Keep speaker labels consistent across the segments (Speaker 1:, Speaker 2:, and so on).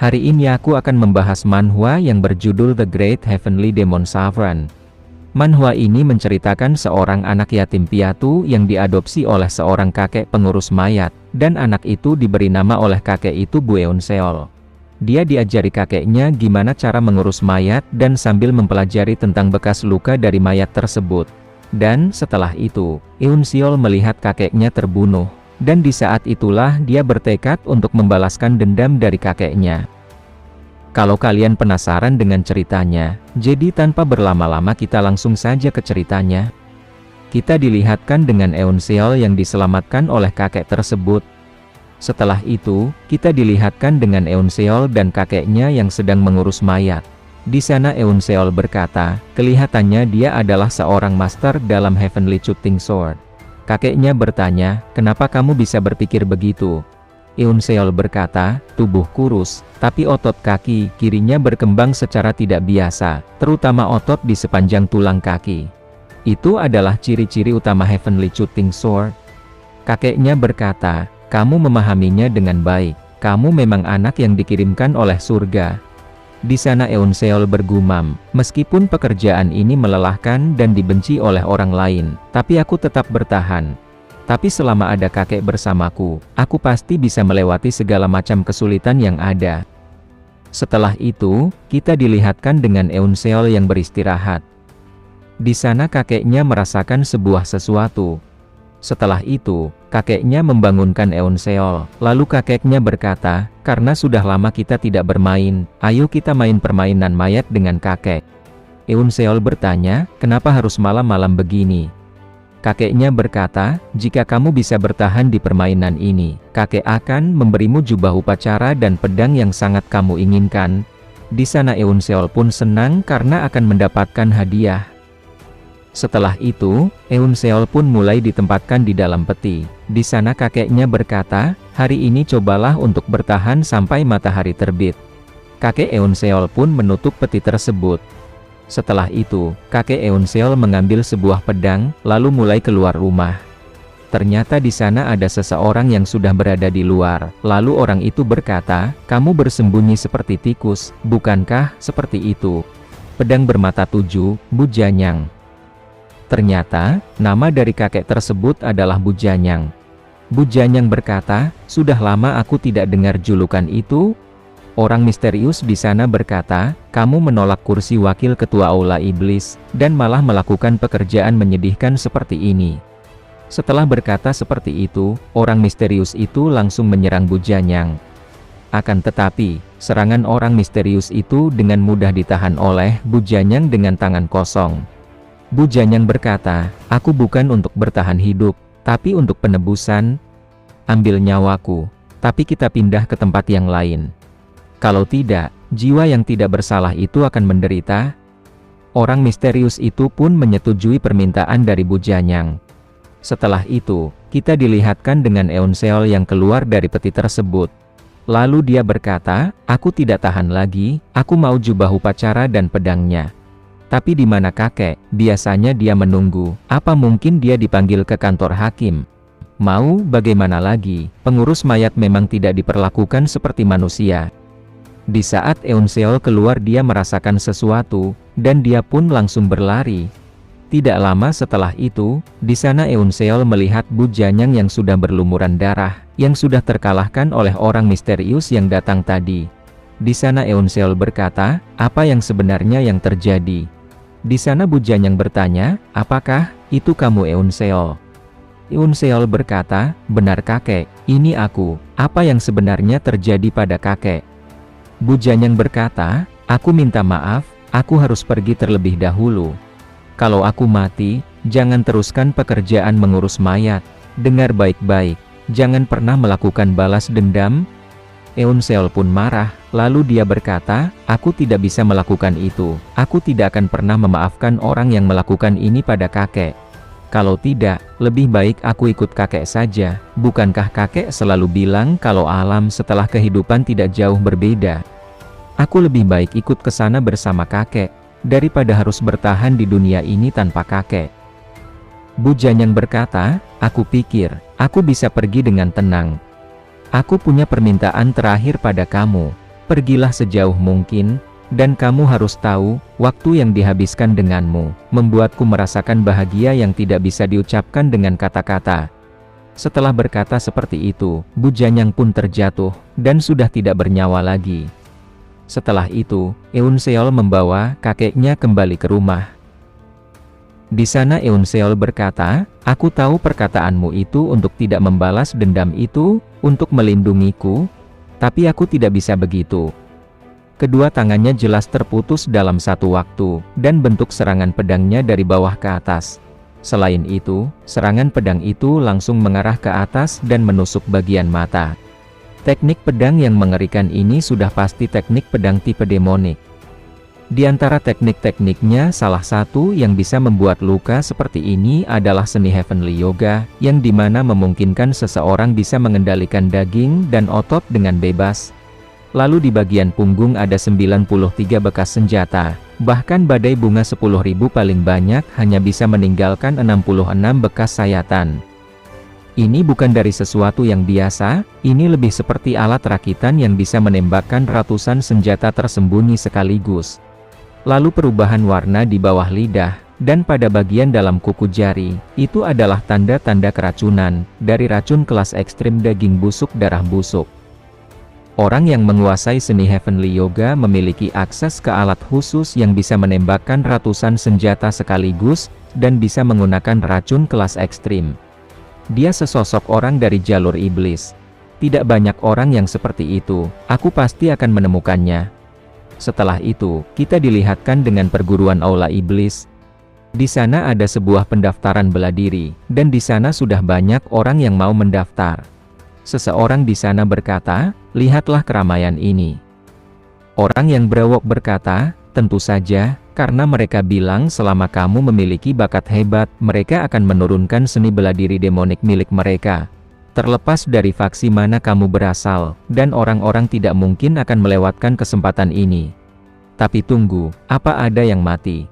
Speaker 1: Hari ini aku akan membahas manhwa yang berjudul The Great Heavenly Demon Sovereign. Manhwa ini menceritakan seorang anak yatim piatu yang diadopsi oleh seorang kakek pengurus mayat, dan anak itu diberi nama oleh kakek itu Bu Eunseol. Dia diajari kakeknya gimana cara mengurus mayat dan sambil mempelajari tentang bekas luka dari mayat tersebut. Dan setelah itu, Eunseol melihat kakeknya terbunuh, dan di saat itulah dia bertekad untuk membalaskan dendam dari kakeknya. Kalau kalian penasaran dengan ceritanya, jadi tanpa berlama-lama kita langsung saja ke ceritanya. Kita dilihatkan dengan Eunseol yang diselamatkan oleh kakek tersebut. Setelah itu, kita dilihatkan dengan Eunseol dan kakeknya yang sedang mengurus mayat. Di sana Eunseol berkata, kelihatannya dia adalah seorang master dalam Heavenly Shooting Sword. Kakeknya bertanya, kenapa kamu bisa berpikir begitu? Eunseol berkata, tubuh kurus, tapi otot kaki kirinya berkembang secara tidak biasa, terutama otot di sepanjang tulang kaki. Itu adalah ciri-ciri utama Heavenly Shooting Sword. Kakeknya berkata, kamu memahaminya dengan baik, kamu memang anak yang dikirimkan oleh surga. Di sana Eunseol bergumam, meskipun pekerjaan ini melelahkan dan dibenci oleh orang lain, tapi aku tetap bertahan. Tapi selama ada kakek bersamaku, aku pasti bisa melewati segala macam kesulitan yang ada. Setelah itu, kita dilihatkan dengan Eunseol yang beristirahat. Di sana kakeknya merasakan sebuah sesuatu. Setelah itu, kakeknya membangunkan Eunseol, lalu kakeknya berkata, karena sudah lama kita tidak bermain, ayo kita main permainan mayat dengan kakek. Eunseol bertanya, kenapa harus malam-malam begini? Kakeknya berkata, jika kamu bisa bertahan di permainan ini, kakek akan memberimu jubah upacara dan pedang yang sangat kamu inginkan. Di sana Eunseol pun senang karena akan mendapatkan hadiah. Setelah itu, Eunseol pun mulai ditempatkan di dalam peti. Di sana kakeknya berkata, hari ini cobalah untuk bertahan sampai matahari terbit. Kakek Eunseol pun menutup peti tersebut. Setelah itu, kakek Eunseol mengambil sebuah pedang, lalu mulai keluar rumah. Ternyata di sana ada seseorang yang sudah berada di luar, lalu orang itu berkata, kamu bersembunyi seperti tikus, bukankah seperti itu? Pedang bermata 7, Bujanyang. Ternyata, nama dari kakek tersebut adalah Bujanyang. Bujanyang berkata, sudah lama aku tidak dengar julukan itu. Orang misterius di sana berkata, kamu menolak kursi wakil ketua aula iblis, dan malah melakukan pekerjaan menyedihkan seperti ini. Setelah berkata seperti itu, orang misterius itu langsung menyerang Bujanyang. Akan tetapi, serangan orang misterius itu dengan mudah ditahan oleh Bujanyang dengan tangan kosong. Bujanyang berkata, aku bukan untuk bertahan hidup, tapi untuk penebusan. Ambil nyawaku, tapi kita pindah ke tempat yang lain. Kalau tidak, jiwa yang tidak bersalah itu akan menderita. Orang misterius itu pun menyetujui permintaan dari Bujanyang. Setelah itu, kita dilihatkan dengan Eunseol yang keluar dari peti tersebut. Lalu dia berkata, aku tidak tahan lagi, aku mau jubah upacara dan pedangnya. Tapi di mana kakek? Biasanya dia menunggu, apa mungkin dia dipanggil ke kantor hakim? Mau bagaimana lagi, pengurus mayat memang tidak diperlakukan seperti manusia. Di saat Eunseol keluar dia merasakan sesuatu, dan dia pun langsung berlari. Tidak lama setelah itu, di sana Eunseol melihat Bujanyang yang sudah berlumuran darah, yang sudah terkalahkan oleh orang misterius yang datang tadi. Di sana Eunseol berkata, apa yang sebenarnya yang terjadi? Di sana Bujanyang bertanya, apakah itu kamu Eunseol? Eunseol berkata, benar kakek, ini aku, apa yang sebenarnya terjadi pada kakek? Bujanyang berkata, aku minta maaf, aku harus pergi terlebih dahulu. Kalau aku mati, jangan teruskan pekerjaan mengurus mayat. Dengar baik-baik, jangan pernah melakukan balas dendam. Eunseol pun marah, lalu dia berkata, aku tidak bisa melakukan itu. Aku tidak akan pernah memaafkan orang yang melakukan ini pada kakek. Kalau tidak, lebih baik aku ikut kakek saja. Bukankah kakek selalu bilang kalau alam setelah kehidupan tidak jauh berbeda? Aku lebih baik ikut ke sana bersama kakek, daripada harus bertahan di dunia ini tanpa kakek. Bujanyang berkata, aku pikir, aku bisa pergi dengan tenang. Aku punya permintaan terakhir pada kamu. Pergilah sejauh mungkin, dan kamu harus tahu, waktu yang dihabiskan denganmu, membuatku merasakan bahagia yang tidak bisa diucapkan dengan kata-kata. Setelah berkata seperti itu, Bujanyang pun terjatuh, dan sudah tidak bernyawa lagi. Setelah itu, Eunseol membawa kakeknya kembali ke rumah. Di sana Eunseol berkata, "Aku tahu perkataanmu itu untuk tidak membalas dendam itu, untuk melindungiku, tapi aku tidak bisa begitu." Kedua tangannya jelas terputus dalam satu waktu, dan bentuk serangan pedangnya dari bawah ke atas. Selain itu, serangan pedang itu langsung mengarah ke atas dan menusuk bagian mata. Teknik pedang yang mengerikan ini sudah pasti teknik pedang tipe demonik. Di antara teknik-tekniknya, salah satu yang bisa membuat luka seperti ini adalah seni Heavenly Yoga, yang dimana memungkinkan seseorang bisa mengendalikan daging dan otot dengan bebas. Lalu di bagian punggung ada 93 bekas senjata, bahkan badai bunga 10.000 paling banyak hanya bisa meninggalkan 66 bekas sayatan. Ini bukan dari sesuatu yang biasa, ini lebih seperti alat rakitan yang bisa menembakkan ratusan senjata tersembunyi sekaligus. Lalu perubahan warna di bawah lidah, dan pada bagian dalam kuku jari, itu adalah tanda-tanda keracunan, dari racun kelas ekstrim daging busuk darah busuk. Orang yang menguasai seni Heavenly Yoga memiliki akses ke alat khusus yang bisa menembakkan ratusan senjata sekaligus, dan bisa menggunakan racun kelas ekstrim. Dia sesosok orang dari jalur iblis. Tidak banyak orang yang seperti itu, aku pasti akan menemukannya. Setelah itu, kita dilihatkan dengan perguruan Aula Iblis. Di sana ada sebuah pendaftaran bela diri, dan di sana sudah banyak orang yang mau mendaftar. Seseorang di sana berkata, "Lihatlah keramaian ini." Orang yang berewok berkata, "Tentu saja, karena mereka bilang selama kamu memiliki bakat hebat, mereka akan menurunkan seni bela diri demonik milik mereka. Terlepas dari faksi mana kamu berasal, dan orang-orang tidak mungkin akan melewatkan kesempatan ini." Tapi tunggu, apa ada yang mati?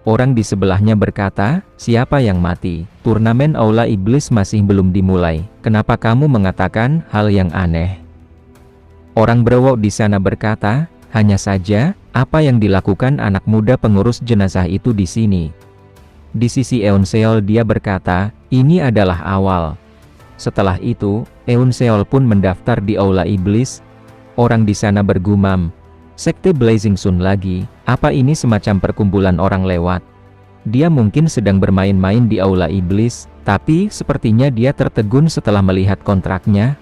Speaker 1: Orang di sebelahnya berkata, "Siapa yang mati? Turnamen Aula Iblis masih belum dimulai. Kenapa kamu mengatakan hal yang aneh?" Orang berewok di sana berkata, "Hanya saja, apa yang dilakukan anak muda pengurus jenazah itu di sini?" Di sisi Eunseol dia berkata, "Ini adalah awal." Setelah itu, Eunseol pun mendaftar di Aula Iblis. Orang di sana bergumam, "Sekte Blazing Sun lagi, apa ini semacam perkumpulan orang lewat?" Dia mungkin sedang bermain-main di Aula Iblis, tapi sepertinya dia tertegun setelah melihat kontraknya.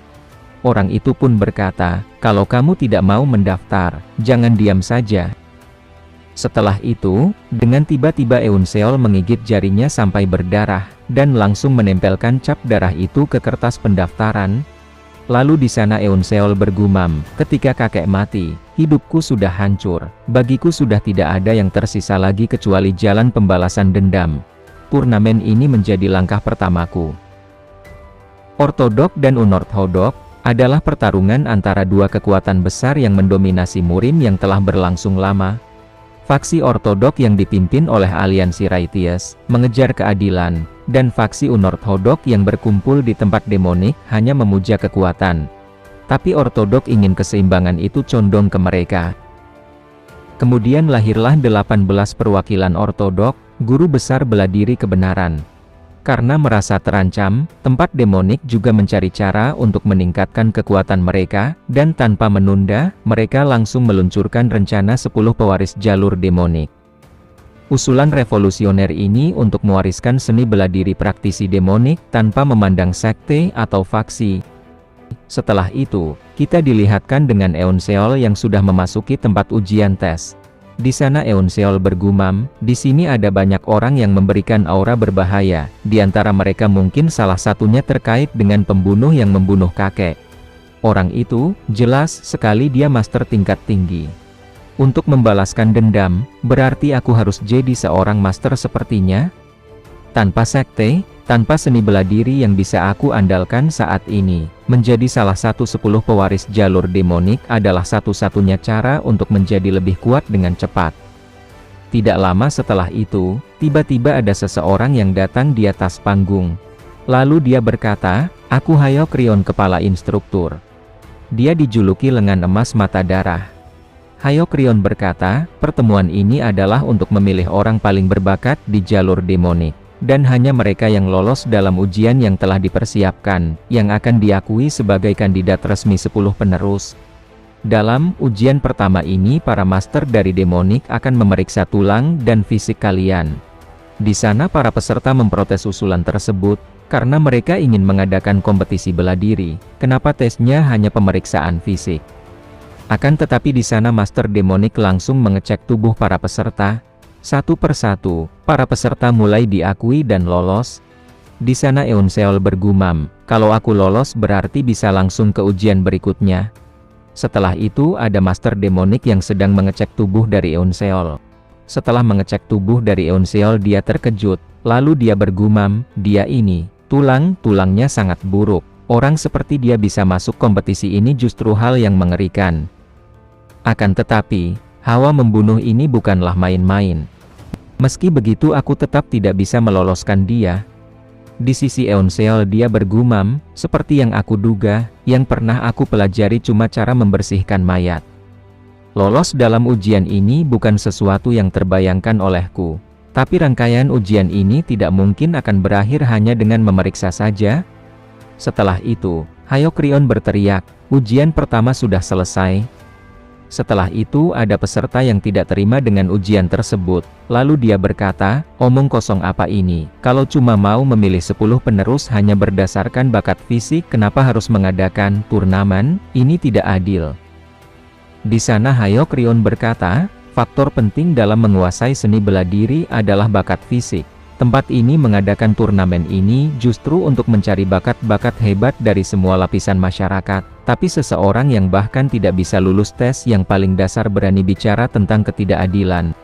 Speaker 1: Orang itu pun berkata, "Kalau kamu tidak mau mendaftar, jangan diam saja." Setelah itu, dengan tiba-tiba Eunseol menggigit jarinya sampai berdarah, dan langsung menempelkan cap darah itu ke kertas pendaftaran. Lalu di sana Eunseol bergumam, "Ketika kakek mati, hidupku sudah hancur. Bagiku sudah tidak ada yang tersisa lagi kecuali jalan pembalasan dendam. Turnamen ini menjadi langkah pertamaku." Ortodok dan Unorthodok adalah pertarungan antara dua kekuatan besar yang mendominasi Murim yang telah berlangsung lama. Faksi Ortodok yang dipimpin oleh aliansi Righteous mengejar keadilan, dan faksi Unorthodok yang berkumpul di tempat demonik hanya memuja kekuatan. Tapi Ortodok ingin keseimbangan itu condong ke mereka. Kemudian lahirlah 18 perwakilan Ortodok, guru besar bela diri kebenaran. Karena merasa terancam, tempat demonik juga mencari cara untuk meningkatkan kekuatan mereka, dan tanpa menunda, mereka langsung meluncurkan rencana 10 pewaris jalur demonik. Usulan revolusioner ini untuk mewariskan seni bela diri praktisi demonik tanpa memandang sekte atau faksi. Setelah itu, kita dilihatkan dengan Eunseol yang sudah memasuki tempat ujian tes. Di sana Eunseol bergumam, "Di sini ada banyak orang yang memberikan aura berbahaya, di antara mereka mungkin salah satunya terkait dengan pembunuh yang membunuh kakek. Orang itu, jelas sekali dia master tingkat tinggi. Untuk membalaskan dendam, berarti aku harus jadi seorang master sepertinya? Tanpa sekte, tanpa seni bela diri yang bisa aku andalkan saat ini, menjadi salah satu 10 pewaris jalur demonik adalah satu-satunya cara untuk menjadi lebih kuat dengan cepat." Tidak lama setelah itu, tiba-tiba ada seseorang yang datang di atas panggung. Lalu dia berkata, "Aku Hayok Rion, kepala instruktur." Dia dijuluki lengan emas mata darah. Hyokrion berkata, pertemuan ini adalah untuk memilih orang paling berbakat di jalur demonik. Dan hanya mereka yang lolos dalam ujian yang telah dipersiapkan, yang akan diakui sebagai kandidat resmi 10 penerus. Dalam ujian pertama ini para master dari demonik akan memeriksa tulang dan fisik kalian. Di sana para peserta memprotes usulan tersebut, karena mereka ingin mengadakan kompetisi bela diri. Kenapa tesnya hanya pemeriksaan fisik? Akan tetapi di sana master demonik langsung mengecek tubuh para peserta. Satu persatu, para peserta mulai diakui dan lolos. Di sana Eunseol bergumam, kalau aku lolos berarti bisa langsung ke ujian berikutnya. Setelah itu ada master demonik yang sedang mengecek tubuh dari Eunseol. Setelah mengecek tubuh dari Eunseol dia terkejut, lalu dia bergumam, dia ini, tulangnya sangat buruk. Orang seperti dia bisa masuk kompetisi ini justru hal yang mengerikan. Akan tetapi, hawa membunuh ini bukanlah main-main. Meski begitu aku tetap tidak bisa meloloskan dia. Di sisi Eunseol dia bergumam, seperti yang aku duga, yang pernah aku pelajari cuma cara membersihkan mayat. Lolos dalam ujian ini bukan sesuatu yang terbayangkan olehku. Tapi rangkaian ujian ini tidak mungkin akan berakhir hanya dengan memeriksa saja. Setelah itu, Hyokrion berteriak, ujian pertama sudah selesai. Setelah itu ada peserta yang tidak terima dengan ujian tersebut, lalu dia berkata, omong kosong apa ini, kalau cuma mau memilih 10 penerus hanya berdasarkan bakat fisik kenapa harus mengadakan turnamen, ini tidak adil. Di sana Hyokrion berkata, faktor penting dalam menguasai seni bela diri adalah bakat fisik. Tempat ini mengadakan turnamen ini justru untuk mencari bakat-bakat hebat dari semua lapisan masyarakat, tapi seseorang yang bahkan tidak bisa lulus tes yang paling dasar berani bicara tentang ketidakadilan.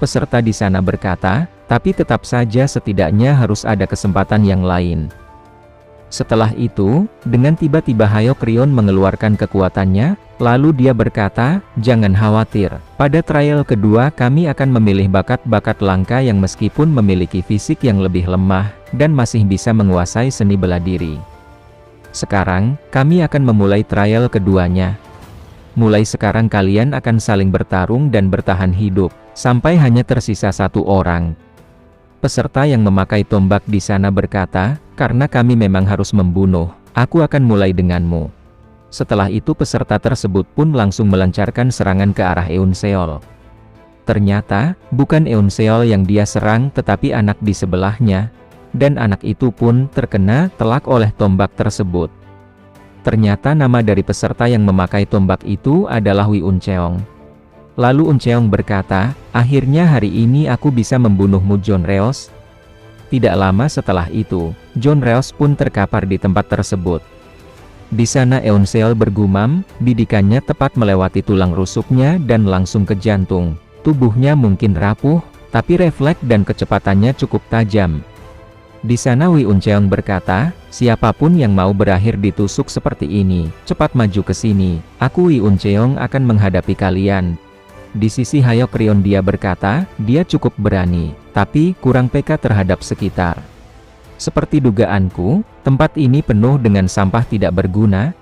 Speaker 1: Peserta di sana berkata, tapi tetap saja setidaknya harus ada kesempatan yang lain. Setelah itu, dengan tiba-tiba Hyokrion mengeluarkan kekuatannya, lalu dia berkata, jangan khawatir, pada trial kedua kami akan memilih bakat-bakat langka yang meskipun memiliki fisik yang lebih lemah, dan masih bisa menguasai seni bela diri. Sekarang, kami akan memulai trial keduanya. Mulai sekarang kalian akan saling bertarung dan bertahan hidup, sampai hanya tersisa satu orang. Peserta yang memakai tombak di sana berkata, karena kami memang harus membunuh, aku akan mulai denganmu. Setelah itu peserta tersebut pun langsung melancarkan serangan ke arah Eunseol. Ternyata, bukan Eunseol yang dia serang tetapi anak di sebelahnya, dan anak itu pun terkena telak oleh tombak tersebut. Ternyata nama dari peserta yang memakai tombak itu adalah Wi Uncheong. Lalu Uncheong berkata, akhirnya hari ini aku bisa membunuhmu John Reos. Tidak lama setelah itu, John Reos pun terkapar di tempat tersebut. Di sana Eunseol bergumam, bidikannya tepat melewati tulang rusuknya dan langsung ke jantung. Tubuhnya mungkin rapuh, tapi refleks dan kecepatannya cukup tajam. Di sana Wi Uncheong berkata, siapapun yang mau berakhir ditusuk seperti ini, cepat maju ke sini, aku Wi Uncheong akan menghadapi kalian. Di sisi Hyokrion dia berkata, dia cukup berani, tapi kurang peka terhadap sekitar. Seperti dugaanku, tempat ini penuh dengan sampah tidak berguna.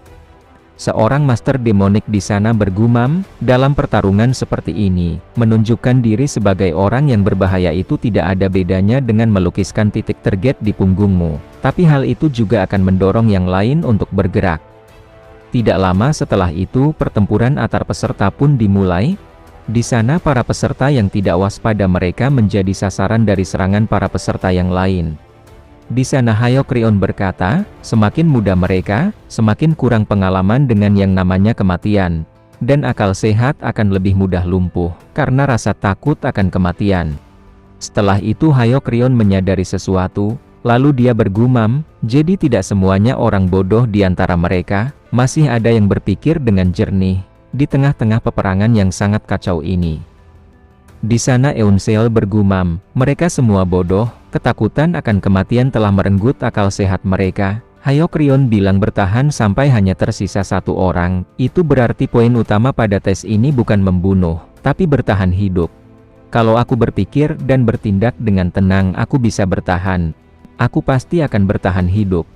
Speaker 1: Seorang master demonik di sana bergumam, dalam pertarungan seperti ini, menunjukkan diri sebagai orang yang berbahaya itu tidak ada bedanya dengan melukiskan titik target di punggungmu, tapi hal itu juga akan mendorong yang lain untuk bergerak. Tidak lama setelah itu pertempuran antar peserta pun dimulai. Di sana para peserta yang tidak waspada mereka menjadi sasaran dari serangan para peserta yang lain. Di sana Hyokrion berkata, semakin muda mereka, semakin kurang pengalaman dengan yang namanya kematian. Dan akal sehat akan lebih mudah lumpuh, karena rasa takut akan kematian. Setelah itu Hyokrion menyadari sesuatu, lalu dia bergumam, jadi tidak semuanya orang bodoh di antara mereka, masih ada yang berpikir dengan jernih. Di tengah-tengah peperangan yang sangat kacau ini. Di sana Eunseol bergumam, mereka semua bodoh, ketakutan akan kematian telah merenggut akal sehat mereka. Hyokrion bilang bertahan sampai hanya tersisa satu orang, itu berarti poin utama pada tes ini bukan membunuh, tapi bertahan hidup. Kalau aku berpikir dan bertindak dengan tenang aku bisa bertahan. Aku pasti akan bertahan hidup.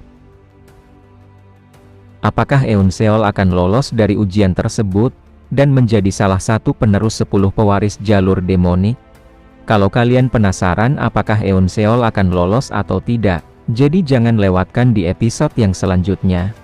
Speaker 1: Apakah Eunseol akan lolos dari ujian tersebut, dan menjadi salah satu penerus 10 pewaris jalur demonik? Kalau kalian penasaran apakah Eunseol akan lolos atau tidak, jadi jangan lewatkan di episode yang selanjutnya.